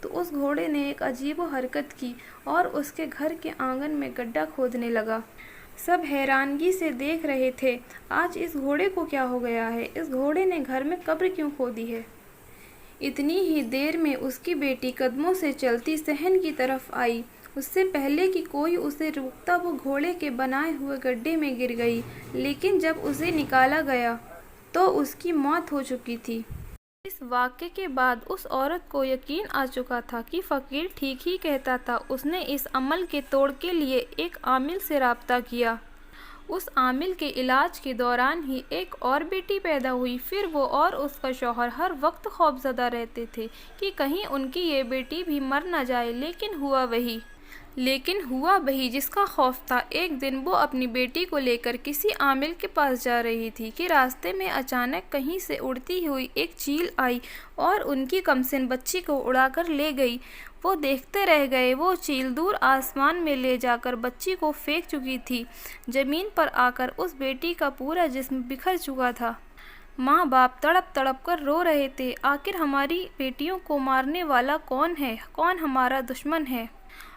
تو اس گھوڑے نے ایک عجیب و حرکت کی اور اس کے گھر کے آنگن میں گڈھا کھودنے لگا۔ سب حیرانگی سے دیکھ رہے تھے۔ آج اس گھوڑے کو کیا ہو گیا ہے؟ اس گھوڑے نے گھر میں قبر کیوں کھودی ہے؟ اتنی ہی دیر میں اس کی بیٹی قدموں سے چلتی صحن کی طرف آئی۔ اس سے پہلے کہ کوئی اسے روکتا وہ گھوڑے کے بنائے ہوئے گڈھے میں گر گئی، لیکن جب اسے نکالا گیا تو اس کی موت ہو چکی تھی۔ اس واقعے کے بعد اس عورت کو یقین آ چکا تھا کہ فقیر ٹھیک ہی کہتا تھا۔ اس نے اس عمل کے توڑ کے لیے ایک عامل سے رابطہ کیا۔ اس عامل کے علاج کے دوران ہی ایک اور بیٹی پیدا ہوئی۔ پھر وہ اور اس کا شوہر ہر وقت خوفزدہ رہتے تھے کہ کہیں ان کی یہ بیٹی بھی مر نہ جائے، لیکن ہوا وہی جس کا خوف تھا۔ ایک دن وہ اپنی بیٹی کو لے کر کسی عامل کے پاس جا رہی تھی کہ راستے میں اچانک کہیں سے اڑتی ہوئی ایک چیل آئی اور ان کی کمسن بچی کو اڑا کر لے گئی۔ وہ دیکھتے رہ گئے۔ وہ چیل دور آسمان میں لے جا کر بچی کو پھینک چکی تھی۔ زمین پر آ کر اس بیٹی کا پورا جسم بکھر چکا تھا۔ ماں باپ تڑپ تڑپ کر رو رہے تھے۔ آخر ہماری بیٹیوں کو مارنے والا کون ہے؟ کون ہمارا دشمن ہے؟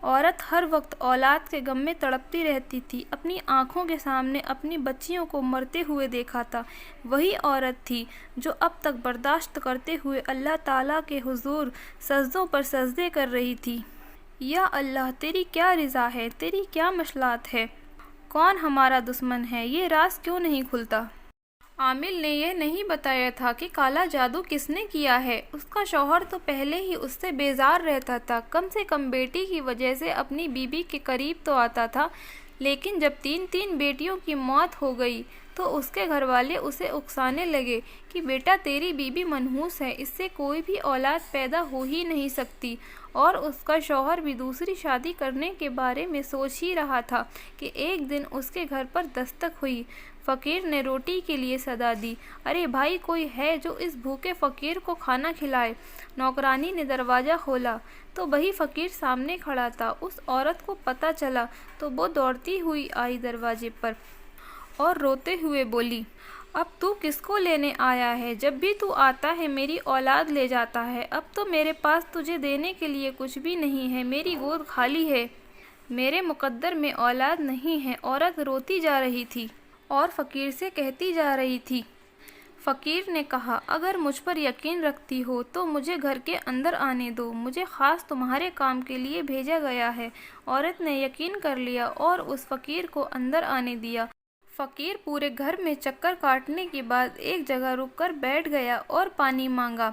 عورت ہر وقت اولاد کے غم میں تڑپتی رہتی تھی۔ اپنی آنکھوں کے سامنے اپنی بچیوں کو مرتے ہوئے دیکھا تھا۔ وہی عورت تھی جو اب تک برداشت کرتے ہوئے اللہ تعالیٰ کے حضور سجدوں پر سجدے کر رہی تھی۔ یا اللہ، تیری کیا رضا ہے؟ تیری کیا مشیت ہے؟ کون ہمارا دشمن ہے؟ یہ راز کیوں نہیں کھلتا؟ عامل نے یہ نہیں بتایا تھا کہ کالا جادو کس نے کیا ہے۔ اس کا شوہر تو پہلے ہی اس سے بیزار رہتا تھا، کم سے کم بیٹی کی وجہ سے اپنی بیوی کے قریب تو آتا تھا، لیکن جب تین بیٹیوں کی موت ہو گئی تو اس کے گھر والے اسے اکسانے لگے کہ بیٹا تیری بیوی منحوس ہے، اس سے کوئی بھی اولاد پیدا ہو ہی نہیں سکتی۔ اور اس کا شوہر بھی دوسری شادی کرنے کے بارے میں سوچ ہی رہا تھا کہ ایک دن اس کے گھر پر دستک ہوئی۔ فقیر نے روٹی کے لیے صدا دی۔ ارے بھائی، کوئی ہے جو اس بھوکے فقیر کو کھانا کھلائے؟ نوکرانی نے دروازہ کھولا تو وہی فقیر سامنے کھڑا تھا۔ اس عورت کو پتہ چلا تو وہ دوڑتی ہوئی آئی دروازے پر اور روتے ہوئے بولی، اب تو کس کو لینے آیا ہے؟ جب بھی تو آتا ہے میری اولاد لے جاتا ہے۔ اب تو میرے پاس تجھے دینے کے لیے کچھ بھی نہیں ہے، میری گود خالی ہے، میرے مقدر میں اولاد نہیں ہے۔ عورت روتی جا رہی تھی اور فقیر سے کہتی جا رہی تھی۔ فقیر نے کہا، اگر مجھ پر یقین رکھتی ہو تو مجھے گھر کے اندر آنے دو، مجھے خاص تمہارے کام کے لیے بھیجا گیا ہے۔ عورت نے یقین کر لیا اور اس فقیر کو اندر آنے دیا۔ فقیر پورے گھر میں چکر کاٹنے کے بعد ایک جگہ رک کر بیٹھ گیا اور پانی مانگا۔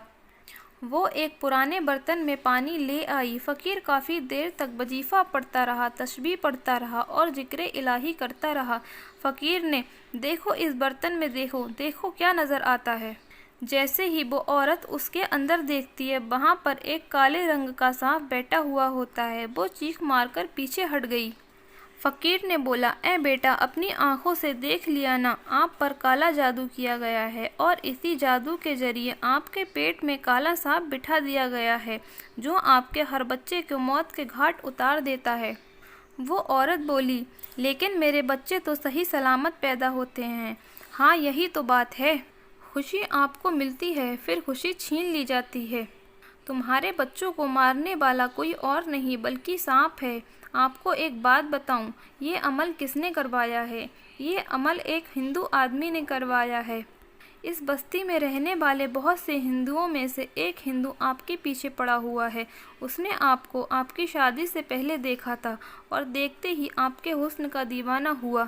وہ ایک پرانے برتن میں پانی لے آئی۔ فقیر کافی دیر تک وظیفہ پڑھتا رہا، تسبیح پڑھتا رہا اور ذکر الہی کرتا رہا۔ فقیر نے، دیکھو اس برتن میں، دیکھو کیا نظر آتا ہے۔ جیسے ہی وہ عورت اس کے اندر دیکھتی ہے، وہاں پر ایک کالے رنگ کا سانپ بیٹھا ہوا ہوتا ہے۔ وہ چیخ مار کر پیچھے ہٹ گئی۔ فقیر نے بولا، اے بیٹا، اپنی آنکھوں سے دیکھ لیا نا، آپ پر کالا جادو کیا گیا ہے اور اسی جادو کے ذریعے آپ کے پیٹ میں کالا سانپ بٹھا دیا گیا ہے جو آپ کے ہر بچے کو موت کے گھاٹ اتار دیتا ہے۔ وہ عورت بولی، لیکن میرے بچے تو صحیح سلامت پیدا ہوتے ہیں۔ ہاں، یہی تو بات ہے۔ خوشی آپ کو ملتی ہے، پھر خوشی چھین لی جاتی ہے۔ تمہارے بچوں کو مارنے والا کوئی اور نہیں بلکہ سانپ ہے۔ آپ کو ایک بات بتاؤں، یہ عمل کس نے کروایا ہے؟ یہ عمل ایک ہندو آدمی نے کروایا ہے۔ اس بستی میں رہنے والے بہت سے ہندوؤں میں سے ایک ہندو آپ کے پیچھے پڑا ہوا ہے۔ اس نے آپ کو آپ کی شادی سے پہلے دیکھا تھا اور دیکھتے ہی آپ کے حسن کا دیوانہ ہوا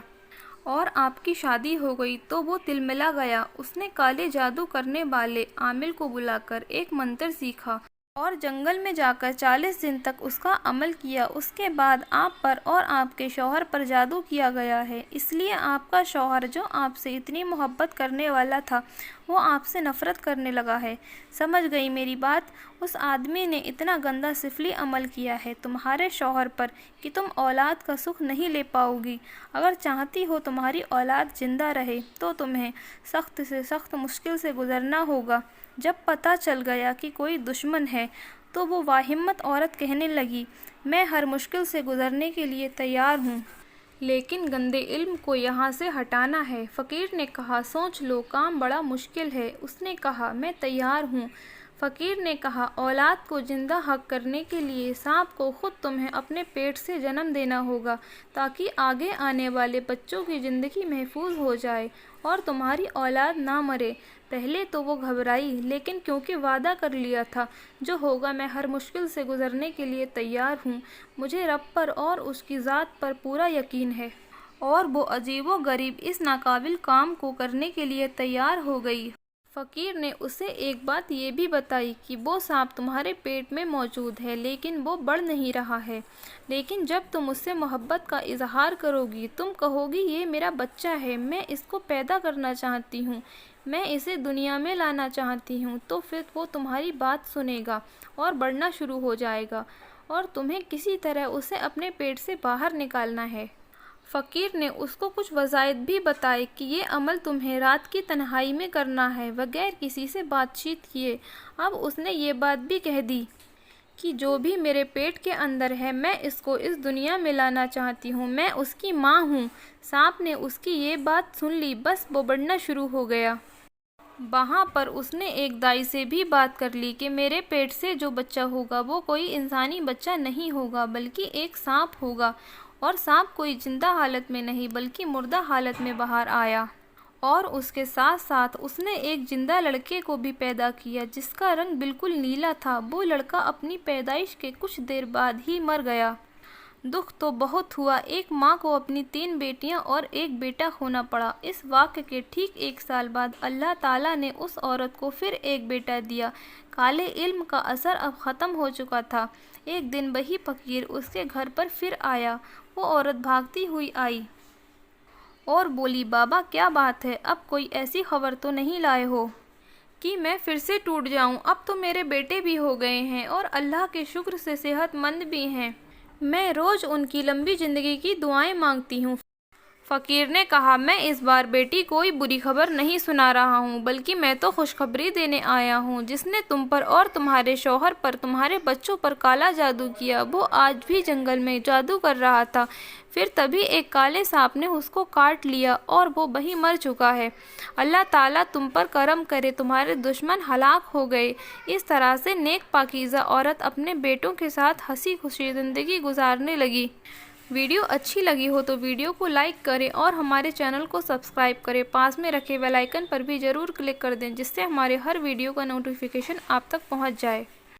اور آپ کی شادی ہو گئی تو وہ تلملا گیا۔ اس نے کالے جادو کرنے والے عامل کو بلا کر ایک منتر سیکھا اور جنگل میں جا کر 40 دن تک اس کا عمل کیا۔ اس کے بعد آپ پر اور آپ کے شوہر پر جادو کیا گیا ہے، اس لیے آپ کا شوہر جو آپ سے اتنی محبت کرنے والا تھا وہ آپ سے نفرت کرنے لگا ہے۔ سمجھ گئی میری بات؟ اس آدمی نے اتنا گندا سفلی عمل کیا ہے تمہارے شوہر پر کہ تم اولاد کا سکھ نہیں لے پاؤ گی۔ اگر چاہتی ہو تمہاری اولاد زندہ رہے تو تمہیں سخت سے سخت مشکل سے گزرنا ہوگا۔ جب پتہ چل گیا کہ کوئی دشمن ہے تو وہ واہمت عورت کہنے لگی، میں ہر مشکل سے گزرنے کے لیے تیار ہوں، لیکن گندے علم کو یہاں سے ہٹانا ہے۔ فقیر نے کہا، سوچ لو، کام بڑا مشکل ہے۔ اس نے کہا، میں تیار ہوں۔ فقیر نے کہا، اولاد کو زندہ حق کرنے کے لیے سانپ کو خود تمہیں اپنے پیٹ سے جنم دینا ہوگا تاکہ آگے آنے والے بچوں کی زندگی محفوظ ہو جائے اور تمہاری اولاد نہ مرے۔ پہلے تو وہ گھبرائی، لیکن کیونکہ وعدہ کر لیا تھا جو ہوگا میں ہر مشکل سے گزرنے کے لیے تیار ہوں، مجھے رب پر اور اس کی ذات پر پورا یقین ہے۔ اور وہ عجیب و غریب اس ناقابل کام کو کرنے کے لیے تیار ہو گئی۔ فقیر نے اسے ایک بات یہ بھی بتائی کہ وہ سانپ تمہارے پیٹ میں موجود ہے لیکن وہ بڑھ نہیں رہا ہے، لیکن جب تم اس سے محبت کا اظہار کرو گی، تم کہو گی یہ میرا بچہ ہے، میں اس کو پیدا کرنا چاہتی ہوں، میں اسے دنیا میں لانا چاہتی ہوں، تو پھر وہ تمہاری بات سنے گا اور بڑھنا شروع ہو جائے گا اور تمہیں کسی طرح اسے اپنے پیٹ سے باہر نکالنا ہے۔ فقیر نے اس کو کچھ وظائف بھی بتائے کہ یہ عمل تمہیں رات کی تنہائی میں کرنا ہے بغیر کسی سے بات چیت کیے۔ اب اس نے یہ بات بھی کہہ دی کہ جو بھی میرے پیٹ کے اندر ہے میں اس کو اس دنیا میں لانا چاہتی ہوں، میں اس کی ماں ہوں۔ سانپ نے اس کی یہ بات سن لی، بس وہ بڑھنا شروع ہو گیا۔ وہاں پر اس نے ایک دائی سے بھی بات کر لی کہ میرے پیٹ سے جو بچہ ہوگا وہ کوئی انسانی بچہ نہیں ہوگا بلکہ ایک سانپ ہوگا، اور سانپ کوئی زندہ حالت میں نہیں بلکہ مردہ حالت میں باہر آیا۔ اور اس کے ساتھ ساتھ اس نے ایک زندہ لڑکے کو بھی پیدا کیا جس کا رنگ بالکل نیلا تھا۔ وہ لڑکا اپنی پیدائش کے کچھ دیر بعد ہی مر گیا۔ دکھ تو بہت ہوا، ایک ماں کو اپنی 3 بیٹیاں اور ایک بیٹا کھونا پڑا۔ اس واقعے کے ٹھیک 1 سال بعد اللہ تعالیٰ نے اس عورت کو پھر ایک بیٹا دیا۔ کالے علم کا اثر اب ختم ہو چکا تھا۔ ایک دن وہی فقیر اس کے گھر پر پھر آیا۔ وہ عورت بھاگتی ہوئی آئی اور بولی، بابا کیا بات ہے، اب کوئی ایسی خبر تو نہیں لائے ہو کہ میں پھر سے ٹوٹ جاؤں؟ اب تو میرے بیٹے بھی ہو گئے ہیں اور اللہ کے شکر سے صحت مند بھی ہیں، میں روز ان کی لمبی زندگی کی دعائیں مانگتی ہوں۔ فقیر نے کہا، میں اس بار بیٹی کوئی بری خبر نہیں سنا رہا ہوں بلکہ میں تو خوشخبری دینے آیا ہوں۔ جس نے تم پر اور تمہارے شوہر پر، تمہارے بچوں پر کالا جادو کیا، وہ آج بھی جنگل میں جادو کر رہا تھا، پھر تبھی ایک کالے سانپ نے اس کو کاٹ لیا اور وہ وہیں مر چکا ہے۔ اللہ تعالیٰ تم پر کرم کرے، تمہارے دشمن ہلاک ہو گئے۔ اس طرح سے نیک پاکیزہ عورت اپنے بیٹوں کے ساتھ ہنسی خوشی زندگی گزارنے لگی۔ ویڈیو اچھی لگی ہو تو ویڈیو کو لائک کریں اور ہمارے چینل کو سبسکرائب کریں۔ پاس میں رکھے بیل آئیکن پر بھی ضرور کلک کر دیں جس سے ہمارے ہر ویڈیو کا نوٹیفیکیشن آپ تک پہنچ جائے۔